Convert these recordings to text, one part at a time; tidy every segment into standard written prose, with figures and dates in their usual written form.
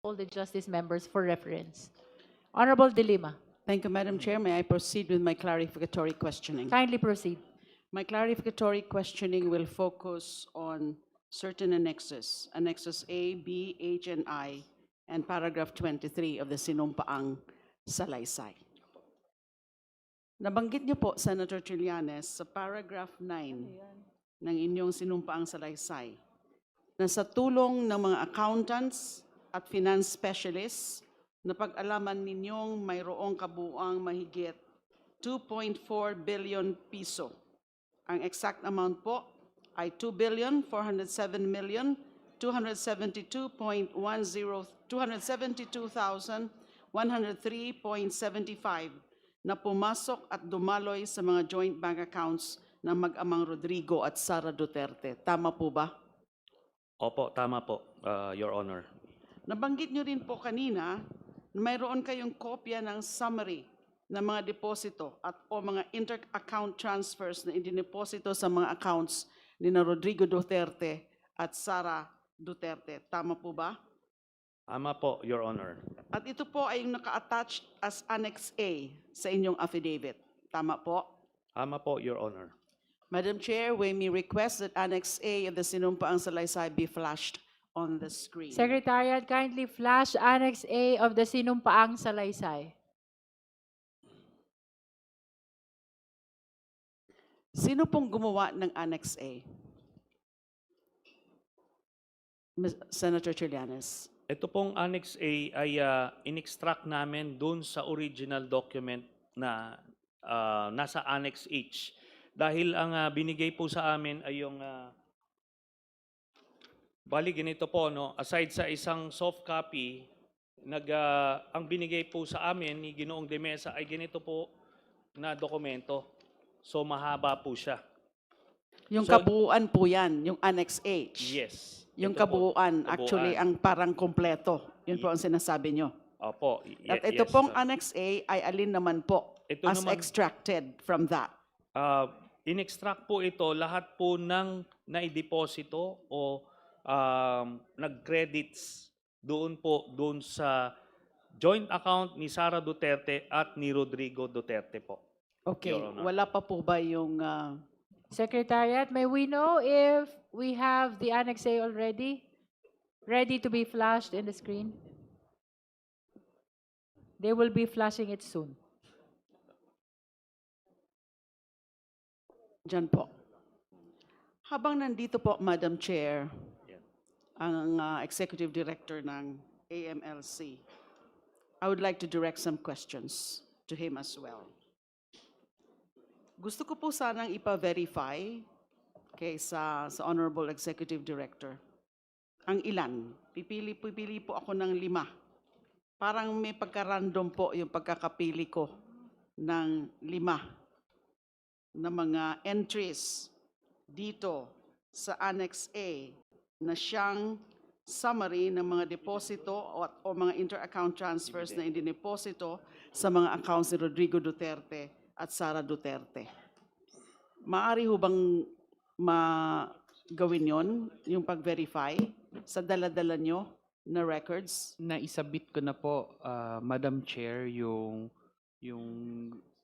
all the justice members for reference. Honorable De Lima, Thank you, Madam Chair. May I proceed with my clarificatory questioning? kindly proceed. My clarificatory questioning will focus on certain annexes, Annexes A, B, H, and I, and paragraph 23 of the Sinumpaang Salaysay. Nabanggit niyo po, Senator Trillanes, sa paragraph 9 ng inyong Sinumpaang Salaysay, na sa tulong ng mga accountants at finance specialists, napag-alaman ninyong mayroong kabuuang mahigit 2.4 billion piso. Ang exact amount po ay 2,407,272,103.75 na pumasok at dumaloy sa mga joint bank accounts ng mag-amang Rodrigo at Sara Duterte. Tama po ba? Opo, tama po, Your Honor. Nabanggit nyo rin po kanina na mayroon kayong kopya ng summary ng mga deposito at o mga inter-account transfers na indineposito sa mga accounts ni na Rodrigo Duterte at Sara Duterte. Tama po ba? Tama po, Your Honor. At ito po ay naka-attached as Annex A sa inyong affidavit. Tama po? Tama po, Your Honor. Madam Chair, we may request that Annex A of the Sinumpaang Salaysay be flashed on the screen. Secretariat, kindly flash Annex A of the Sinumpaang Salaysay. Sino pong gumawa ng Annex A? Senator Trillanes. Ito pong Annex A ay in-extract namin dun sa original document na nasa Annex H. Dahil ang binigay po sa amin ay yung bali ganito po, no? Aside sa isang soft copy, ang binigay po sa amin ni Ginoong De Mesa ay ganito po na dokumento. So mahaba po siya. Yung So- kabuuan po yan, yung Annex H. Yes. Yung Ito po, kabuuan, actually, ang parang kompleto. Yun po ang sinasabi nyo. Opo. At ito yes, pong sir. Annex A ay alin naman po Ito as naman- extracted from that? In-extract po ito lahat po ng naideposito o nag-credits doon sa joint account ni Sara Duterte at ni Rodrigo Duterte po. Okay, Your Honor. wala pa po ba yung... Secretariat, may we know if we have the Annex A already ready to be flashed in the screen? They will be flashing it soon. Diyan po. Habang nandito po, Madam Chair, Yeah. ang Executive Director ng AMLC, I would like to direct some questions to him as well. Gusto ko po sanang ipa-verify sa Honorable Executive Director ang ilan. Pipili po ako ng 5. Parang may pagka-random po yung pagkakapili ko ng 5 na mga entries dito sa Annex A na siyang summary ng mga deposito o mga inter-account transfers na indineposito sa mga accounts ni Rodrigo Duterte at Sara Duterte. Maaari ho bang gawin yon, yung pag-verify sa dala-dala nyo na records? Naisabit ko na po, Madam Chair, yung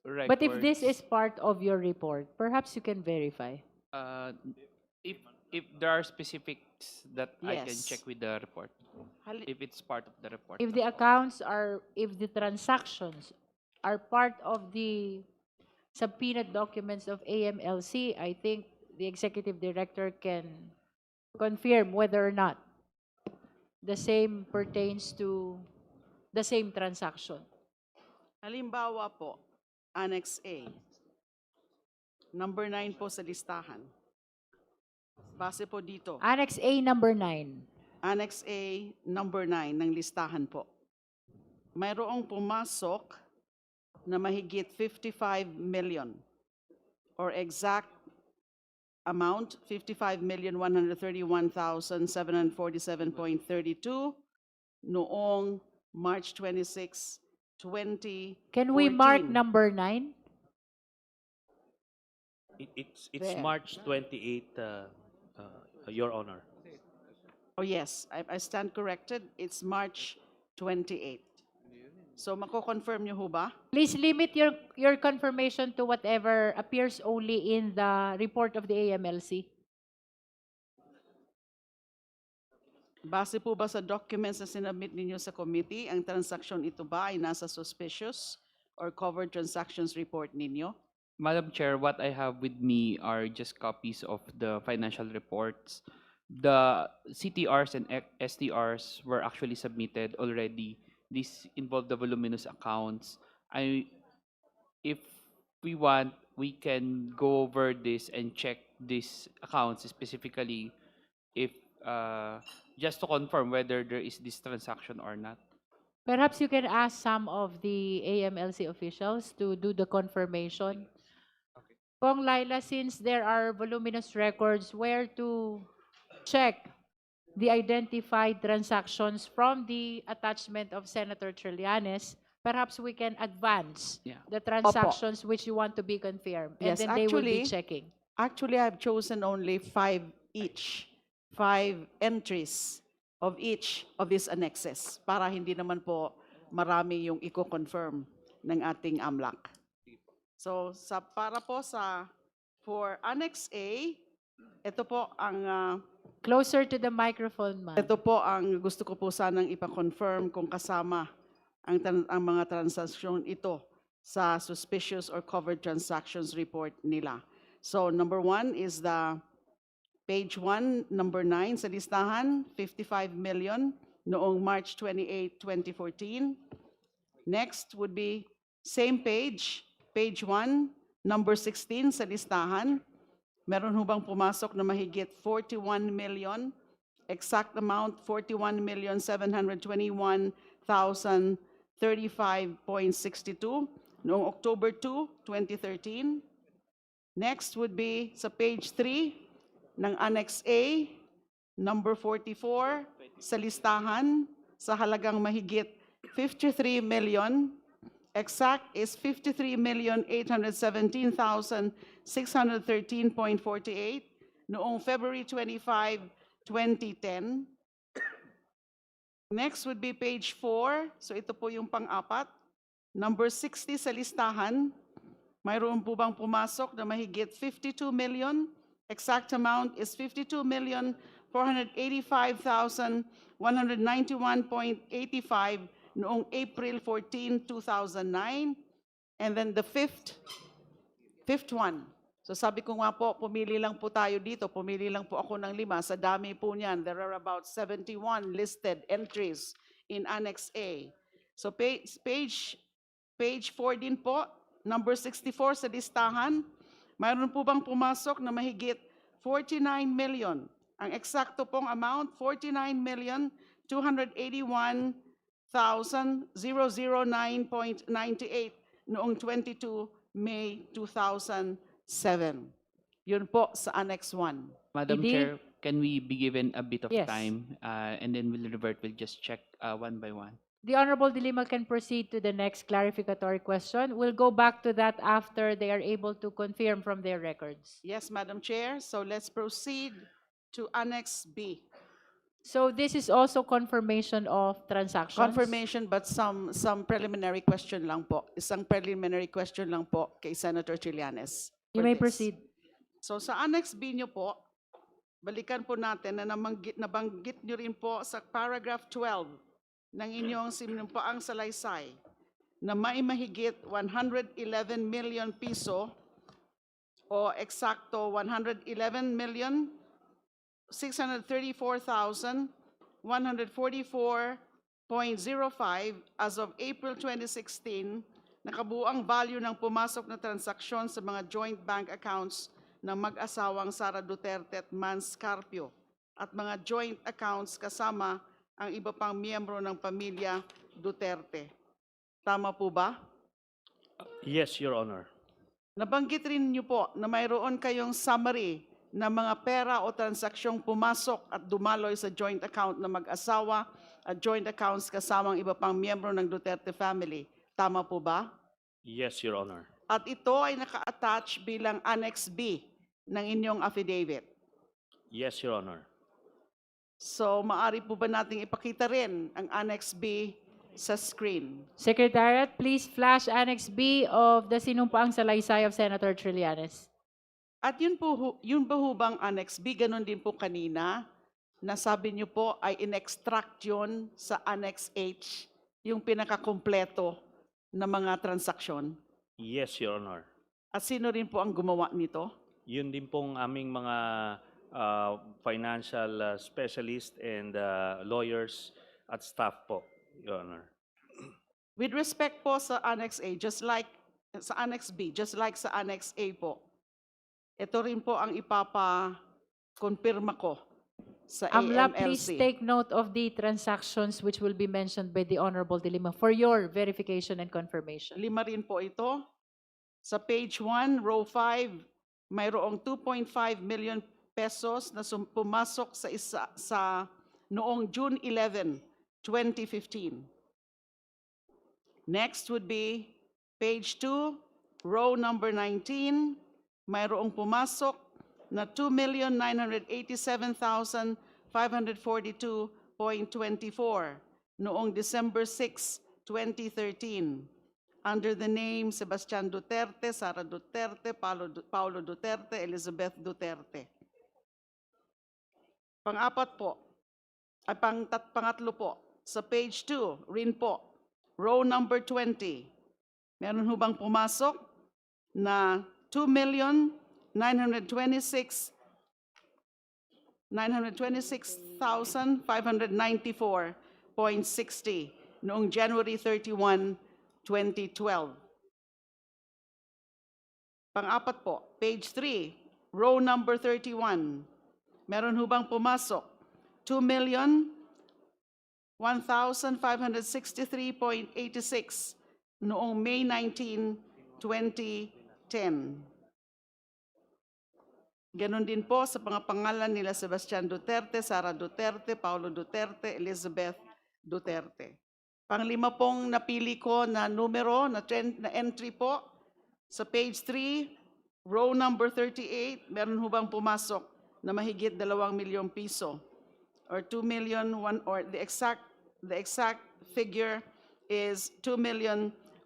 records. But if this is part of your report, perhaps you can verify. If there are specifics that I can Yes. check with the report, Hali- if it's part of the report. If the accounts are, if the transactions are part of the subpoenaed documents of AMLC, I think the executive director can confirm whether or not the same pertains to the same transaction. Halimbawa po, Annex A, number 9 po sa listahan. Base po dito, Annex A number 9. Annex A, number 9 ng listahan po. Mayroong pumasok na mahigit 55 million or exact amount, 55,131,747.32 noong March 26, 2014. Can we mark number 9? It's There. March 28, Your Honor. Oh yes, I stand corrected. It's March 28. So mako-confirm niyo ho ba? Please limit your confirmation to whatever appears only in the report of the AMLC. Base po ba sa documents na sinabit ninyo sa committee, ang transaksyon ito ba ay nasa suspicious or covered transactions report ninyo? Madam Chair, what I have with me are just copies of the financial reports. The CTRs and STRs were actually submitted already. This involved the voluminous accounts. If we want, we can go over this and check these accounts specifically if, just to confirm whether there is this transaction or not. Perhaps you can ask some of the AMLC officials to do the confirmation. Kong Laila, since there are voluminous records, where to check the identified transactions from the attachment of Senator Trillanes, perhaps we can advance Yeah. the transactions which you want to be confirmed, and Yes, then they will be actually- checking. Actually, I've chosen only 5 each, 5 entries of each of these annexes para hindi naman po marami yung i-confirm ng ating AMLAC. So, for Annex A, ito po ang Closer to the microphone, ma'am. ito po ang gusto ko po sanang ipa-confirm kung kasama ang mga transaksyon ito sa suspicious or covered transactions report nila. So number 1 is the page 1, number 9 sa listahan, 55 million noong March 28, 2014. Next would be same page 1, number 16 sa listahan. Meron ho bang pumasok na mahigit 41 million? Exact amount, 41,721,035.62 noong October 2, 2013. Next would be sa page 3 ng Annex A, number 44 sa listahan sa halagang mahigit 53 million. Exact is 53,817,613.48 noong February 25, 2010. Next would be page 4. So ito po yung pang-apat. Number 60 sa listahan. Mayroon po bang pumasok na mahigit 52 million? Exact amount is 52,485,191.85 noong April 14, 2009. And then the fifth one. So sabi ko nga po, pumili lang po tayo dito. Pumili lang po ako ng 5. Sa dami po niyan, there are about 71 listed entries in Annex A. So page 4 din po, number 64 sa listahan. Mayroon po bang pumasok na mahigit 49 million? Ang eksakto pong amount, 49,281,009.98 noong 22 May 2007. Yun po sa Annex 1. Madam Idi? Chair, can we be given a bit of Yes. time? And then we'll revert, we'll just check one by one. The Honorable Dilima can proceed to the next clarificatory question. We'll go back to that after they are able to confirm from their records. Yes, Madam Chair. So let's proceed to Annex B. So this is also confirmation of transactions? Confirmation but some preliminary question lang po. Isang preliminary question lang po kay Senator Trillanes. You for may this. proceed. So sa Annex B nyo po, balikan po natin na nabanggit nyo rin po sa paragraph 12 ng inyong sinumpaang salaysay na may mahigit 111 million piso o eksakto 111,634,144.05 as of April 2016, nakabuang value ng pumasok na transaksyon sa mga joint bank accounts ng mag-asawang Sara Duterte at Mans Carpio at mga joint accounts kasama ang iba pang miyembro ng pamilya Duterte. Tama po ba? Yes, Your Honor. Nabanggit rin niyo po na mayroon kayong summary ng mga pera o transaksyong pumasok at dumaloy sa joint account na mag-asawa at joint accounts kasamang iba pang miyembro ng Duterte family. Tama po ba? Yes, Your Honor. At ito ay naka-attach bilang Annex B ng inyong affidavit. Yes, Your Honor. So, maari po ba nating ipakita rin ang Annex B sa screen. Secretariat, please flash Annex B of the sinumpaang salaysay of Senator Trillanes. At yun ba ho bang Annex B? Ganon din po kanina. Nasabi niyo po ay in-extract yun sa Annex H, yung pinakakumpleto na mga transaksyon. Yes, Your Honor. At sino rin po ang gumawa nito? Yun din pong aming mga financial specialist and lawyers at staff po, Your Honor. With respect po sa Annex A, just like sa Annex B, just like sa Annex A po, ito rin po ang ipapa-confirma ko sa Amla, please AMLC. take note of the transactions which will be mentioned by the Honorable De Lima for your verification and confirmation. 5 rin po ito. Sa page 1, row 5, mayroong 2.5 million pesos na pumasok sa noong June 11, 2015. Next would be page 2, row number 19, mayroong pumasok na 2,987,542.24 noong December 6, 2013 under the name Sebastian Duterte, Sara Duterte, Paulo Duterte, Elizabeth Duterte. Pang-apat po, ay pangatlo po, sa page 2, rin po, row number 20, meron ho bang pumasok na 926,594.60 noong January 31, 2012. Pang-apat po, page 3, row number 31. Meron ho bang pumasok? 2,001,563.86 noong May 19, 2010. Ganon din po sa mga pangalan nila Sebastian Duterte, Sara Duterte, Paulo Duterte, Elizabeth Duterte. Panglima pong napili ko na numero, na entry po, sa page 3, row number 38, meron ho bang pumasok na mahigit 2 milyong piso? Or 2 million, or the exact figure is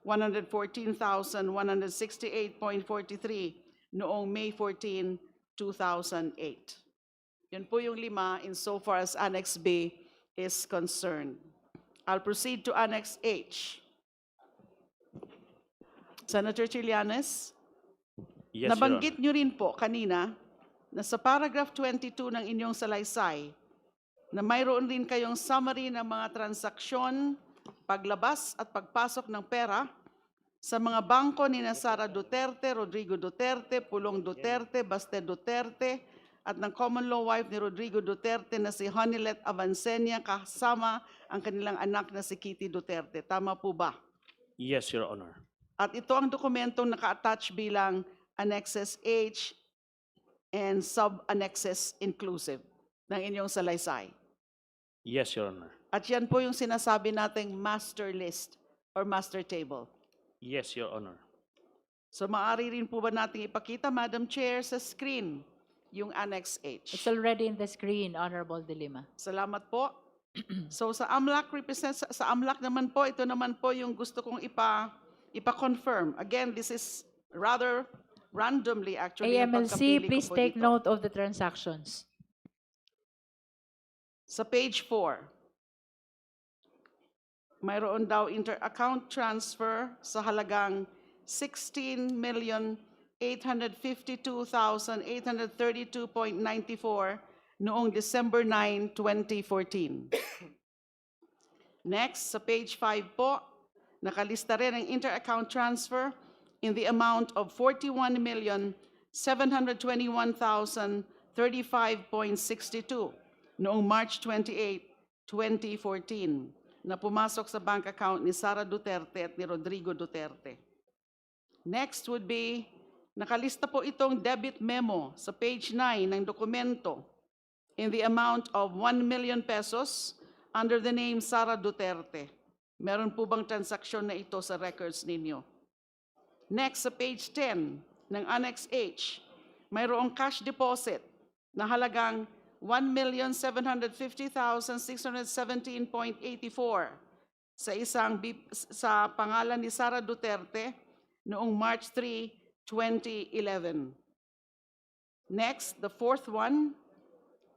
2,114,168.43 noong May 14, 2008. Yun po yung 5 insofar as Annex B is concerned. I'll proceed to Annex H. Senator Trillanes, Yes, Your nabanggit Honor. nyo rin po kanina na sa paragraph 22 ng inyong salaysay na mayroon rin kayong summary ng mga transaksyon, paglabas at pagpasok ng pera sa mga bangko ni Sara Duterte, Rodrigo Duterte, Pulong Duterte, Baste Duterte, at ng common law wife ni Rodrigo Duterte na si Honilet Avancenia kasama ang kanilang anak na si Kitty Duterte. Tama po ba? Yes, Your Honor. At ito ang dokumentong naka-attach bilang Annexes H and Sub-Annexes Inclusive ng inyong salaysay. Yes, Your Honor. At yan po yung sinasabi nating master list or master table. Yes, Your Honor. So maaari rin po ba nating ipakita, Madam Chair, sa screen yung Annex H? It's already in the screen, Honorable De Lima. Salamat po. So sa AMLAC sa AMLAC naman po, ito naman po yung gusto kong ipa-confirm. Again, this is rather randomly actually. yung AMLC, pagkapili ko please po take dito. note of the transactions. Sa page 4, mayroon daw inter-account transfer sa halagang 16,852,832.94 noong December 9, 2014. Next, sa page 5 po, nakalista rin ang inter-account transfer in the amount of 41,721,035.62 noong March 28, 2014 na pumasok sa bank account ni Sara Duterte at ni Rodrigo Duterte. Next would be, nakalista po itong debit memo sa page 9 ng dokumento in the amount of 1 million pesos under the name Sara Duterte. Meron po bang transaksyon na ito sa records ninyo? Next, sa page 10 ng Annex H, mayroong cash deposit na halagang 1,750,617.84 sa pangalan ni Sara Duterte noong March 3, 2011. Next, the fourth one,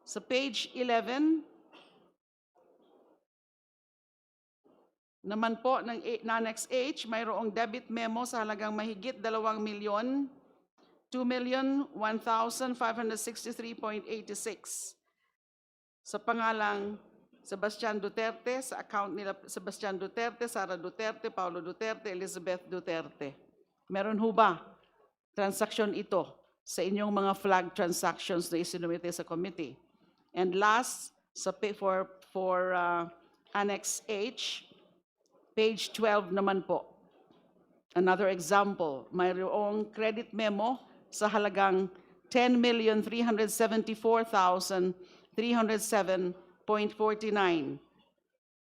sa page 11, naman po ng Annex H, mayroong debit memo sa halagang mahigit 2 milyon, 2,1,563.86 sa pangalang Sebastian Duterte, sa account nila Sebastian Duterte, Sara Duterte, Paulo Duterte, Elizabeth Duterte. Meron ho ba transaction ito sa inyong mga flag transactions na isinumite sa committee? And last, for Annex H, page 12 naman po. Another example, mayroong credit memo sa halagang 10,374,307.49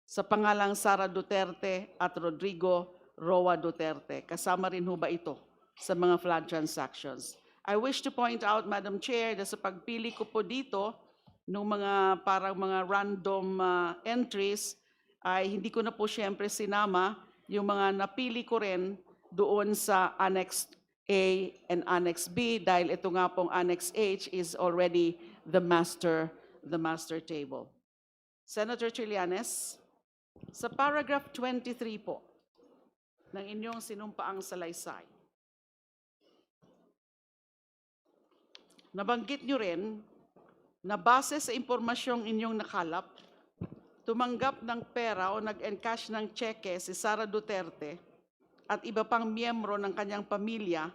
sa pangalang Sara Duterte at Rodrigo Roa Duterte. Kasama rin ho ba ito sa mga flood transactions? I wish to point out, Madam Chair, na sa pagpili ko po dito ng mga parang mga random entries, ay hindi ko na po siyempre sinama yung mga napili ko rin doon sa Annex A and Annex B dahil ito nga pong Annex H is already the master table. Senator Trillanes, sa paragraph 23 po ng inyong sinumpaang salaysay, nabanggit nyo rin na base sa impormasyong inyong nakalap, tumanggap ng pera o nag-encash ng cheque si Sara Duterte at iba pang miyembro ng kanyang pamilya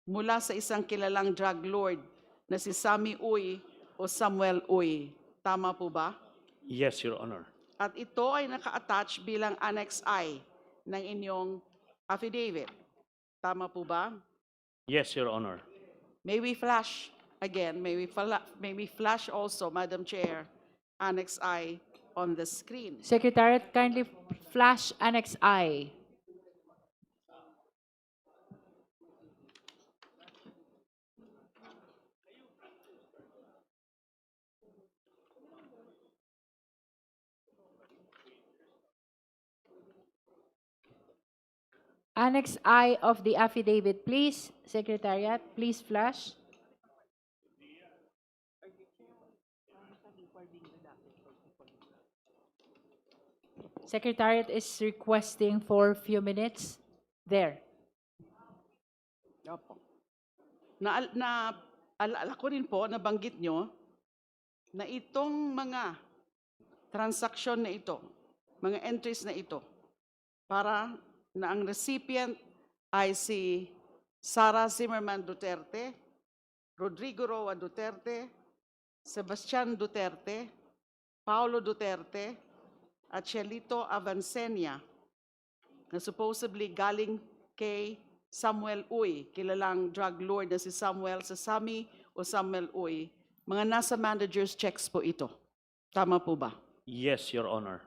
mula sa isang kilalang drug lord na si Sammy Uy o Samuel Uy. Tama po ba? Yes, Your Honor. At ito ay naka-attach bilang Annex I ng inyong affidavit. Tama po ba? Yes, Your Honor. May we flash again, may we flash also, Madam Chair, Annex I on the screen. Secretariat, kindly flash Annex I. Annex I of the affidavit, please. Secretariat, please flash. Secretariat is requesting for few minutes. There. Opo. Alala ko rin po, nabanggit nyo, na itong mga transaksyon na ito, mga entries na ito, para na ang recipient ay si Sara Zimmerman Duterte, Rodrigo Roa Duterte, Sebastian Duterte, Paulo Duterte, at Shelito Avancenia, na supposedly galing kay Samuel Uy, kilalang drug lord na si Samuel sa Sammy o Samuel Uy. Mga nasa manager's checks po ito. Tama po ba? Yes, Your Honor.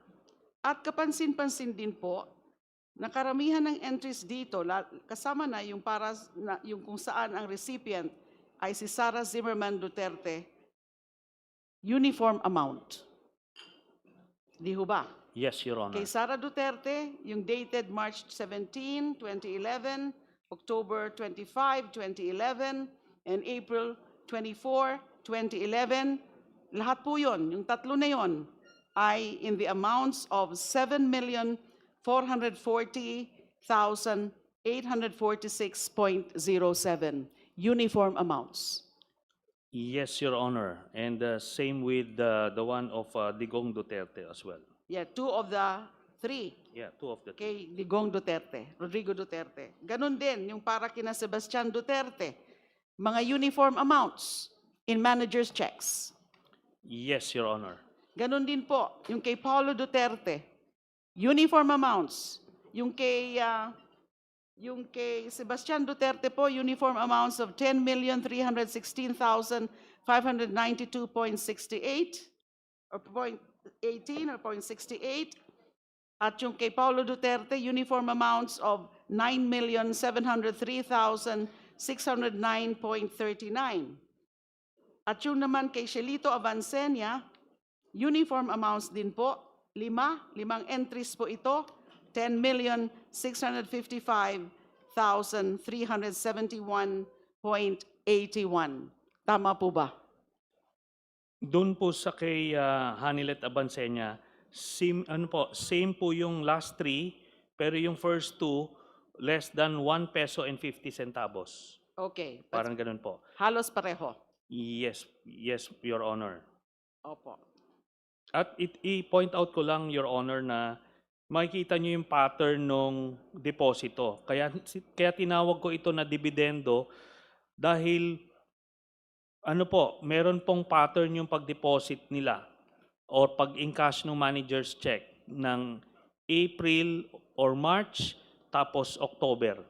At kapansin-pansin din po, na karamihan ng entries dito, kasama na yung, yung kung saan ang recipient ay si Sara Zimmerman Duterte, uniform amount. Di ho ba? Yes, Your Honor. Kay Sara Duterte, yung dated March 17, 2011, October 25, 2011, and April 24, 2011, lahat po yun, yung tatlo na yun, ay in the amounts of 7,440,846.07 uniform amounts. Yes, Your Honor. And same with the one of Digong Duterte as well. Yeah, two of the three. Yeah, two of the Kay Digong Duterte, Rodrigo Duterte. Ganon din yung para kina Sebastian Duterte. Mga uniform amounts in manager's checks. Yes, Your Honor. Ganon din po yung kay Paulo Duterte. Uniform amounts. Yung kay Sebastian Duterte po, uniform amounts of 10,316,592.68 or 0.18 or 0.68. At yung kay Paulo Duterte, uniform amounts of 9,703,609.39. At yung naman kay Shelito Avancenia, uniform amounts din po, limang entries po ito, 10,655,371.81. Tama po ba? Doon po sa kay Hanilet Abansenya, same po yung last three, pero yung first two, less than 1 peso and 50 centavos. Okay. Parang ganun po. Halos pareho. Yes, Your Honor. Opo. At i-point out ko lang, Your Honor, na makikita nyo yung pattern ng deposito. Kaya tinawag ko ito na dividendo dahil meron pong pattern yung pag-deposit nila or pag-encash ng manager's check ng April or March tapos October.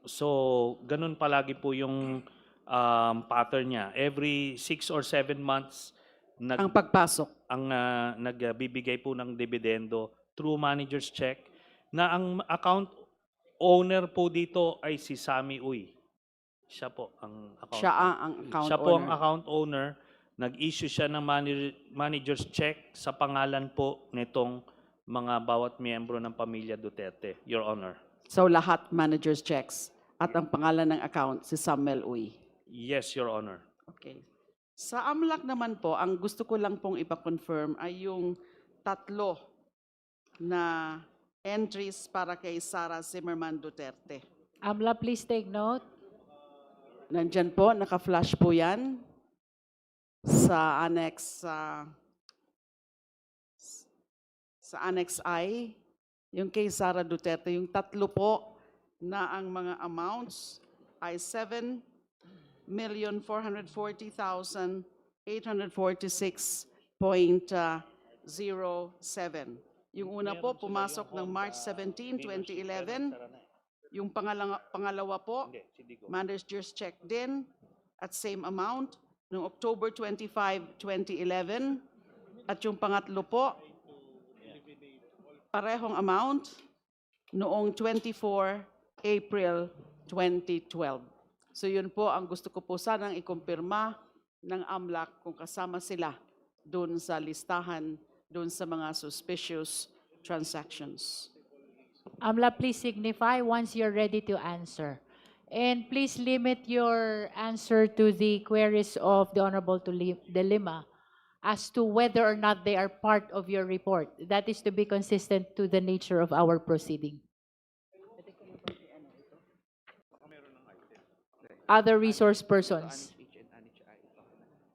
So, ganun palagi po yung pattern niya. Every 6 or 7 months, Ang pagpasok. nagbibigay po ng dividendo through manager's check na ang account owner po dito ay si Sammy Uy. Siya po ang account Siya owner. ang account Siya po ang owner. account owner. Nag-issue siya ng manager's check sa pangalan po nitong mga bawat miyembro ng pamilya Duterte, Your Honor. So lahat manager's checks. At ang pangalan ng account, si Samuel Uy. Yes, Your Honor. Okay. Sa AMLAC naman po, ang gusto ko lang pong ipa-confirm ay yung 3 na entries para kay Sara Zimmerman Duterte. AMLA, please take note. Nandyan po, naka-flash po yan sa Annex I, yung kay Sara Duterte, yung 3 po na ang mga amounts ay 7,440,846.07. Yung una po, pumasok ng March 17, 2011. Yung pangalawa po, manager's check din at same amount noong October 25, 2011. At yung pangatlo po, parehong amount noong 24 April 2012. So yun po ang gusto ko po sanang ikumpirma ng AMLAC kung kasama sila doon sa listahan, doon sa mga suspicious transactions. AMLA, please signify once you're ready to answer. And please limit your answer to the queries of the Honorable De Lima as to whether or not they are part of your report. That is to be consistent to the nature of our proceeding. Other resource persons.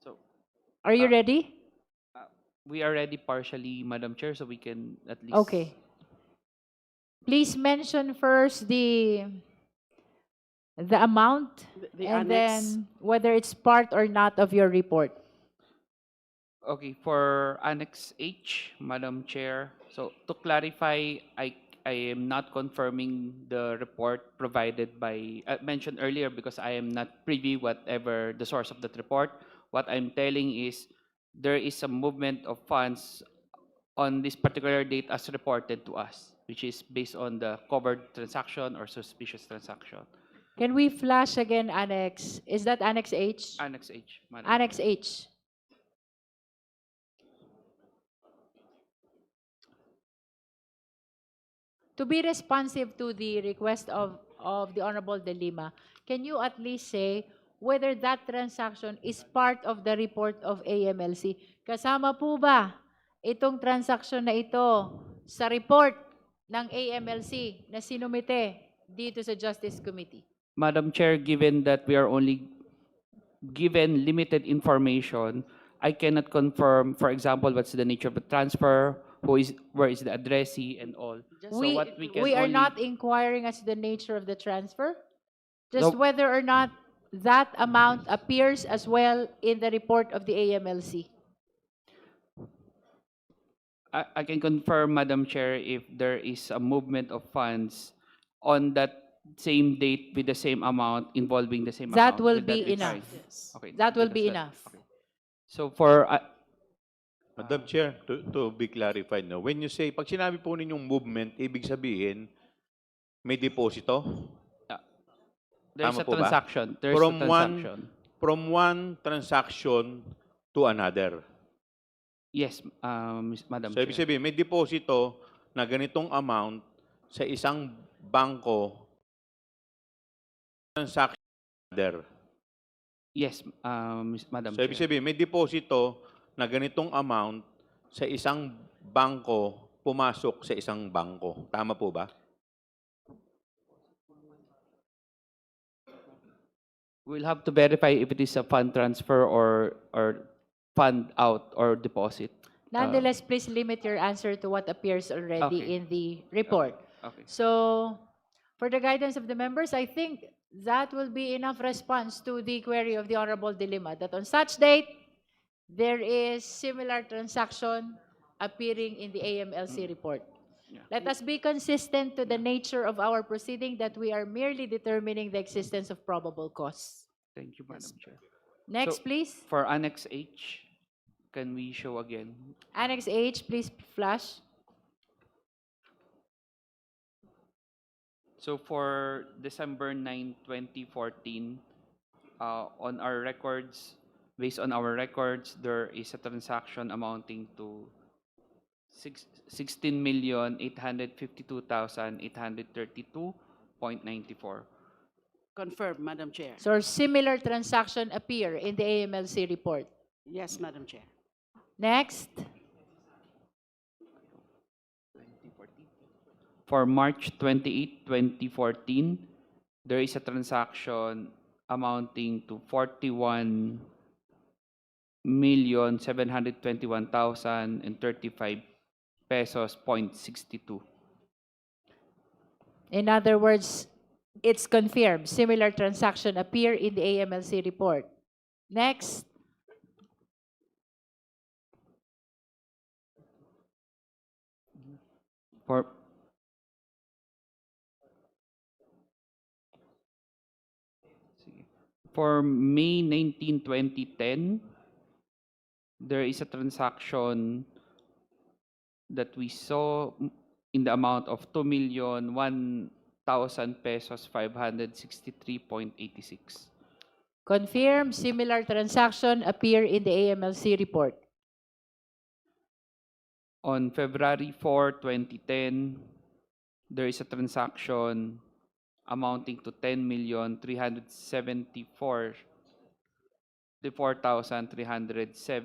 So, Are you ready? we are ready partially, Madam Chair, so we can at least... Okay. Please mention first the amount The and annex. then whether it's part or not of your report. Okay, for Annex H, Madam Chair, so to clarify, I am not confirming the report provided by, mentioned earlier because I am not privy whatever the source of that report. What I'm telling is there is a movement of funds on this particular date as reported to us, which is based on the covered transaction or suspicious transaction. Can we flash again Annex? Is that Annex H? Annex H, Madam Annex Chair. H. To be responsive to the request of the Honorable De Lima, can you at least say whether that transaction is part of the report of AMLC? Kasama po ba itong transaction na ito sa report ng AMLC na sinumite dito sa Justice Committee? Madam Chair, given that we are only given limited information, I cannot confirm, for example, what's the nature of the transfer, where is the addressee and all. So what we can are only- not inquiring as to the nature of the transfer, just Nope. whether or not that amount appears as well in the report of the AMLC. I can confirm, Madam Chair, if there is a movement of funds on that same date with the same amount involving the same That account. will Will be be enough. fine? Okay. That will because be that- enough. okay. So for, Madam Chair, to be clarified, no? When you say, pag sinabi po ninyong movement, ibig sabihin, may deposito? there's Tama a po ba? transaction. There's a From transaction. From one transaction to another. Yes, Madam So, ibig Chair. sabihin, may deposito na ganitong amount sa isang bangko transaction order. Yes, Madam So, ibig Chair. sabihin, may deposito na ganitong amount sa isang bangko pumasok sa isang bangko. Tama po ba? We'll have to verify if it is a fund transfer or fund out or deposit. Nonetheless, please limit your answer to what appears already Okay. in the report. Okay. So, for the guidance of the members, I think that will be enough response to the query of the Honorable Dilima that on such date, there is similar transaction appearing in the AMLC report. Yeah. Let us be consistent to the nature of our proceeding that we are merely determining the existence of probable cause. Thank you, Madam Chair. Next, So- please. For Annex H, can we show again? Annex H, please flash. So for December 9, 2014, on our records, based on our records, there is a transaction amounting to 16,852,832.94. Confirm, Madam Chair. So similar transaction appear in the AMLC report. Yes, Madam Chair. Next. For March 28, 2014, there is a transaction amounting to 41,721,035 pesos, 0.62. In other words, it's confirmed. Similar transaction appear in the AMLC report. Next. For Sige. For May 19, 2010, there is a transaction that we saw in the amount of 2,001,000 pesos, 563.86. Confirm. Similar transaction appear in the AMLC report. On February 4, 2010, there is a transaction amounting to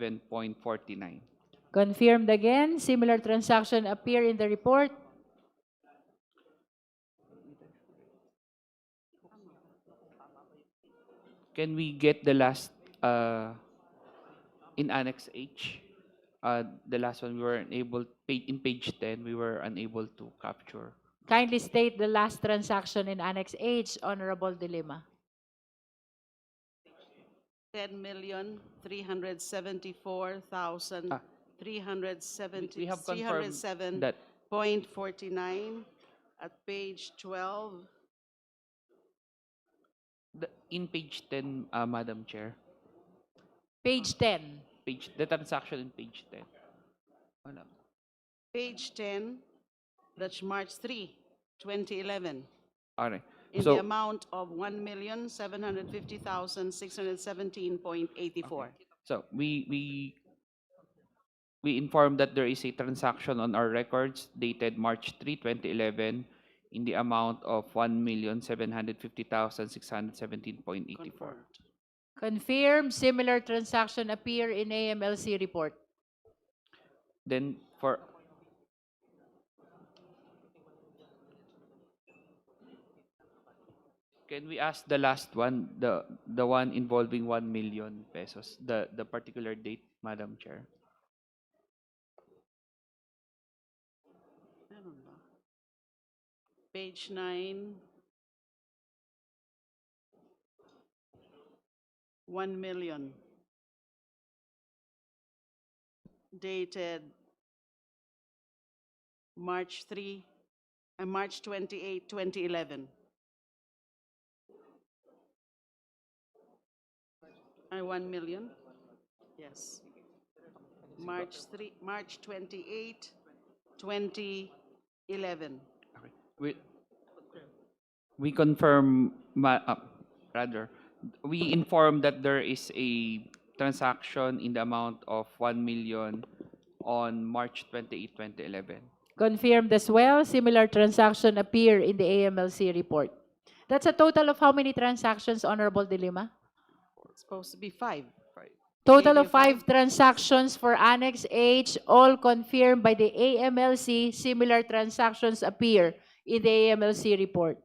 10,374,307.49. Confirmed again. Similar transaction appear in the report. Can we get the last in Annex H? The last one we were unable, in page 10, we were unable to capture. Kindly state the last transaction in Annex H, Honorable Dilima. 10,374,370 We have confirmed 307.49 that at page 12. in page 10, Madam Chair, Page 10. the transaction in page 10. Wala. Page 10, that's March 3, 2011, Alright. in So- the amount of 1,750,617.84. So we inform that there is a transaction on our records dated March 3, 2011 in the amount of 1,750,617.84. Confirmed. Confirm. Similar transaction appear in AMLC report. Then for Can we ask the last one, the one involving 1 million pesos, the particular date, Madam Chair? Meron ba? Page 9, 1 million. Dated March 28, 2011. 1 million? Yes. March 28, 2011. Okay. We confirm, rather, we inform that there is a transaction in the amount of 1 million on March 28, 2011. Confirmed as well. Similar transaction appear in the AMLC report. That's a total of how many transactions, Honorable De Lima? It's supposed to be 5. Total Maybe of 5 transactions for Annex H, all confirmed by the AMLC. Similar transactions appear in the AMLC report.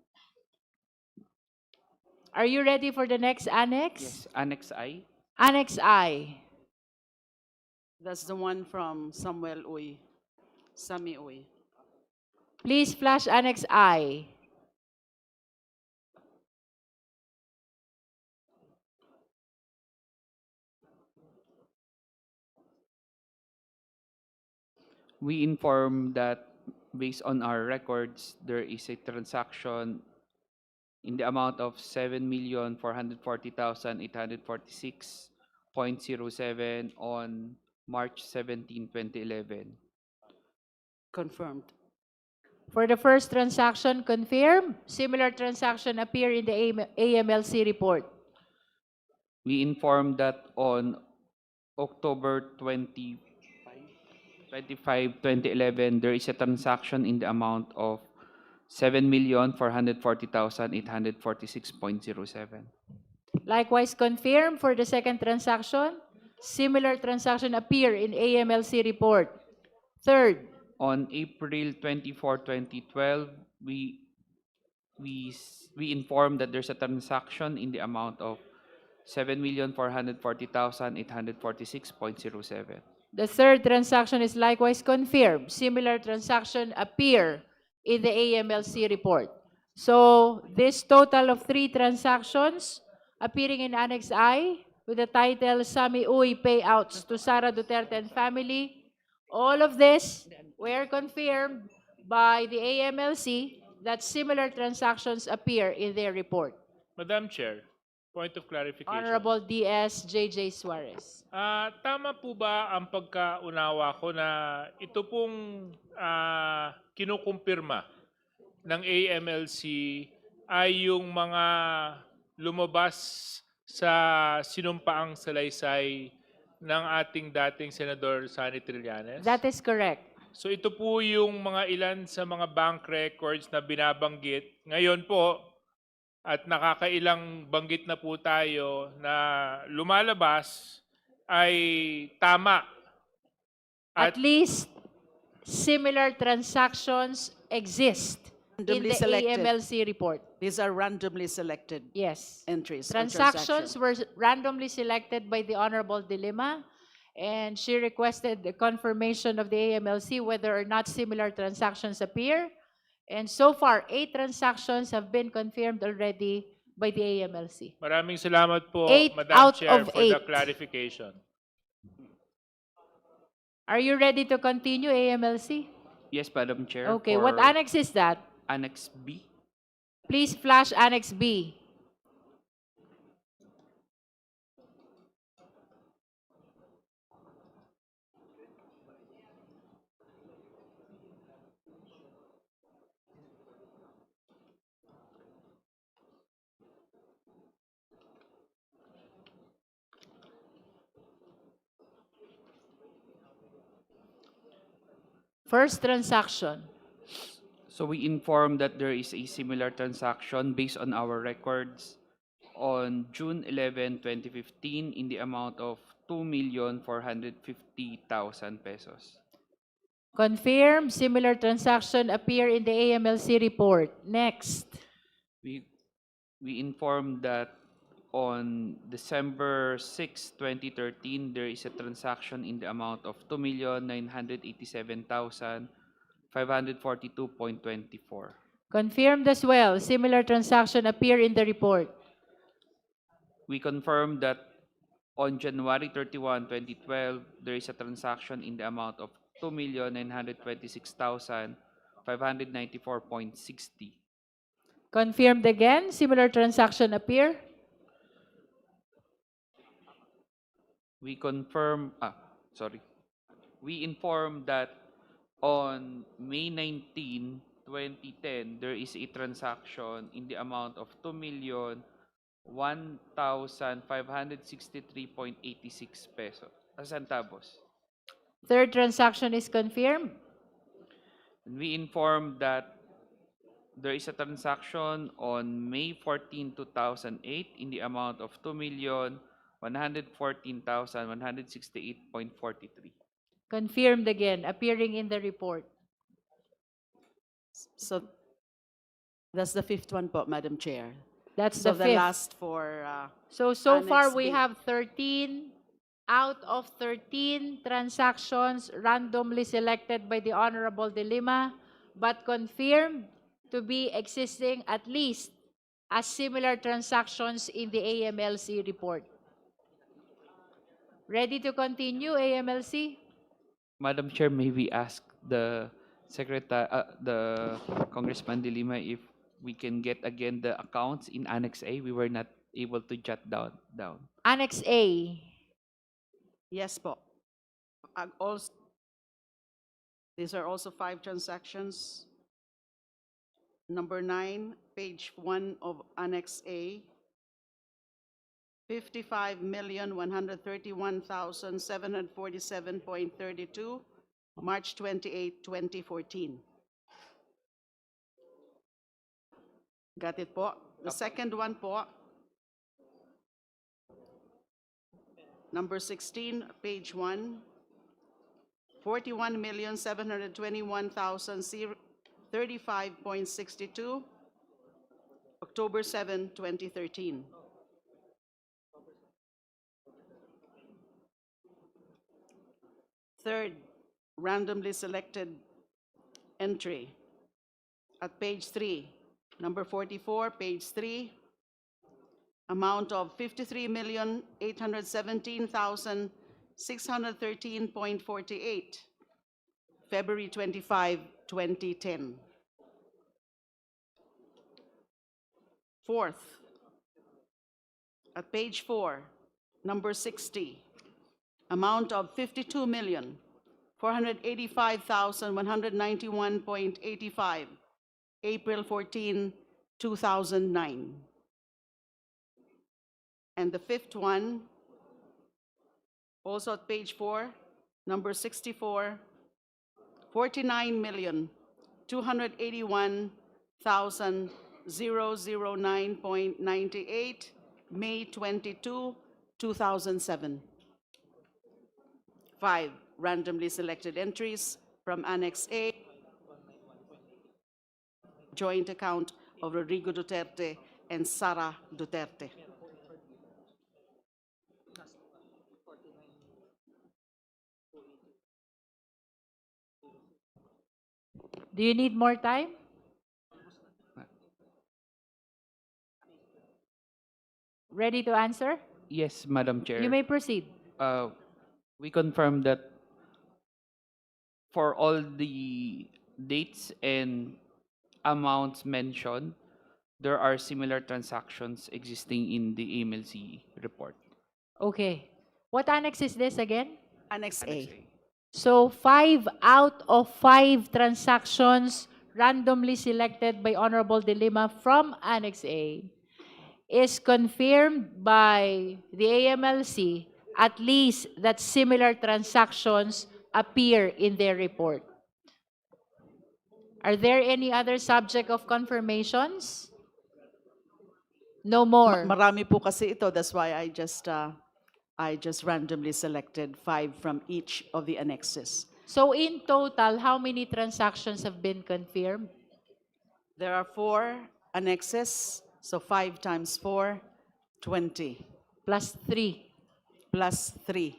Are you ready for the next annex? Yes, Annex I. Annex I. That's the one from Samuel Uy, Sami Uy. Please flash Annex I. We inform that based on our records, there is a transaction in the amount of 7,440,846.07 on March 17, 2011. Confirmed. For the first transaction, confirmed. Similar transaction appear in the AMLC report. We inform that on October 25, 2011, there is a transaction in the amount of 7,440,846.07. Likewise, confirmed for the second transaction. Similar transaction appear in AMLC report. Third, On April 24, 2012, we informed that there's a transaction in the amount of 7,440,846.07. the third transaction is likewise confirmed. Similar transaction appear in the AMLC report. So this total of 3 transactions appearing in Annex I with the title Sami Uy Payouts to Sara Duterte and Family, all of this were confirmed by the AMLC that similar transactions appear in their report. Madam Chair, point of clarification. Honorable DS J.J. Suarez. Tama po ba ang pagkaunawa ko na ito pong kinukumpirma ng AMLC ay yung mga lumabas sa sinumpaang salaysay ng ating dating Senador Sonny Trillanes? That is correct. So ito po yung mga ilan sa mga bank records na binabanggit. Ngayon po, at nakakailang banggit na po tayo na lumalabas ay tama. At least similar transactions exist in Randomly the selected. AMLC report. These are randomly selected Yes. entries. or Transactions were randomly selected by the Honorable De Lima, and she requested the confirmation of the AMLC whether or not similar transactions appear. And so far, 8 transactions have been confirmed already by the AMLC. Maraming salamat po, 8 Madam out Chair, of for the 8. clarification. Are you ready to continue, AMLC? Yes, Madam Chair. Okay, what for annex is that? Annex B. Please flash Annex B. First transaction. So we inform that there is a similar transaction based on our records on June 11, 2015 in the amount of 2,450,000 pesos. Confirmed, similar transaction appear in the AMLC report. Next. We inform that on December 6, 2013, there is a transaction in the amount of 2,987,542.24. Confirmed as well, similar transaction appear in the report. We confirm that on January 31, 2012, there is a transaction in the amount of 2,926,594.60. Confirmed again, similar transaction appear. We inform that on May 19, 2010, there is a transaction in the amount of 2,001,563.86 pesos, centavos. Third transaction is confirmed. We informed that there is a transaction on May 14, 2008 in the amount of 2,114,168.43. Confirmed again, appearing in the report. So that's the fifth one po, Madam Chair. That's So the the fifth. last for, So far Annex we B. have 13 out of 13 transactions randomly selected by the Honorable De Lima, but confirmed to be existing at least as similar transactions in the AMLC report. Ready to continue, AMLC? Madam Chair, may we ask the the Congressman De Lima if we can get again the accounts in Annex A? We were not able to jot down. Annex A. yes po. Also, these are also 5 transactions. Number 9, page 1 of Annex A. 55,131,747.32, March 28, 2014. Got it po? The second one po, number 16, page 1, 41,721,035.62, October 7, 2013. Third, randomly selected entry at page 3, number 44, page 3, amount of 53,817,613.48, February 25, 2010. Fourth, at page 4, number 60, amount of 52,485,191.85, April 14, 2009. And the fifth one, also at page 4, number 64, 49,281,009.98, May 22, 2007. 5 randomly selected entries from Annex A, joint account of Rodrigo Duterte and Sara Duterte. Do you need more time? Ready to answer? Yes, Madam Chair. You may proceed. We confirm that for all the dates and amounts mentioned, there are similar transactions existing in the AMLC report. Okay. What annex is this again? Annex Annex A. So 5 out of 5 transactions randomly selected by Honorable De Lima from Annex A is confirmed by the AMLC at least that similar transactions appear in their report. Are there any other subject of confirmations? No more. Marami po kasi ito, that's why I just randomly selected 5 from each of the annexes. So in total, how many transactions have been confirmed? There are 4 annexes, so 5 times 4, 20, Plus 3. plus 3.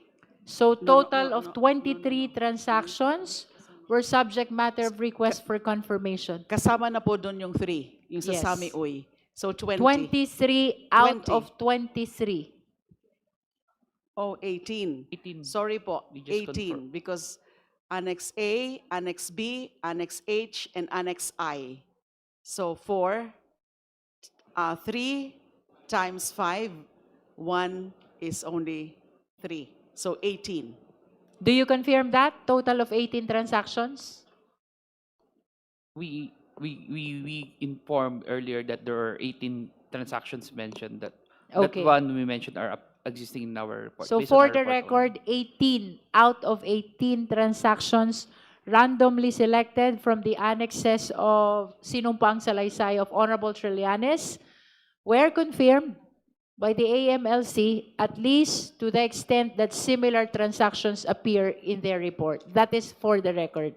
So No, no, total no, of no, 23 transactions were subject matter of request for confirmation. Kasama na po doon yung 3, yung sa Yes. Sami Uy. So 20. 23 out 20. of 23. Oh, 18. 18. Sorry po, We just 18 because Annex A, Annex B, Annex H, and Annex I. So 4, 3 times 5, 1 is only 3. So 18. Do you confirm that? Total of 18 transactions? We informed earlier that there are 18 transactions mentioned that Okay. that one we mentioned are existing in our report. So based on for our the report only. record, 18 out of 18 transactions randomly selected from the annexes of Sinumpang Salaysay of Honorable Trillanes were confirmed by the AMLC, at least to the extent that similar transactions appear in their report. That is for the record.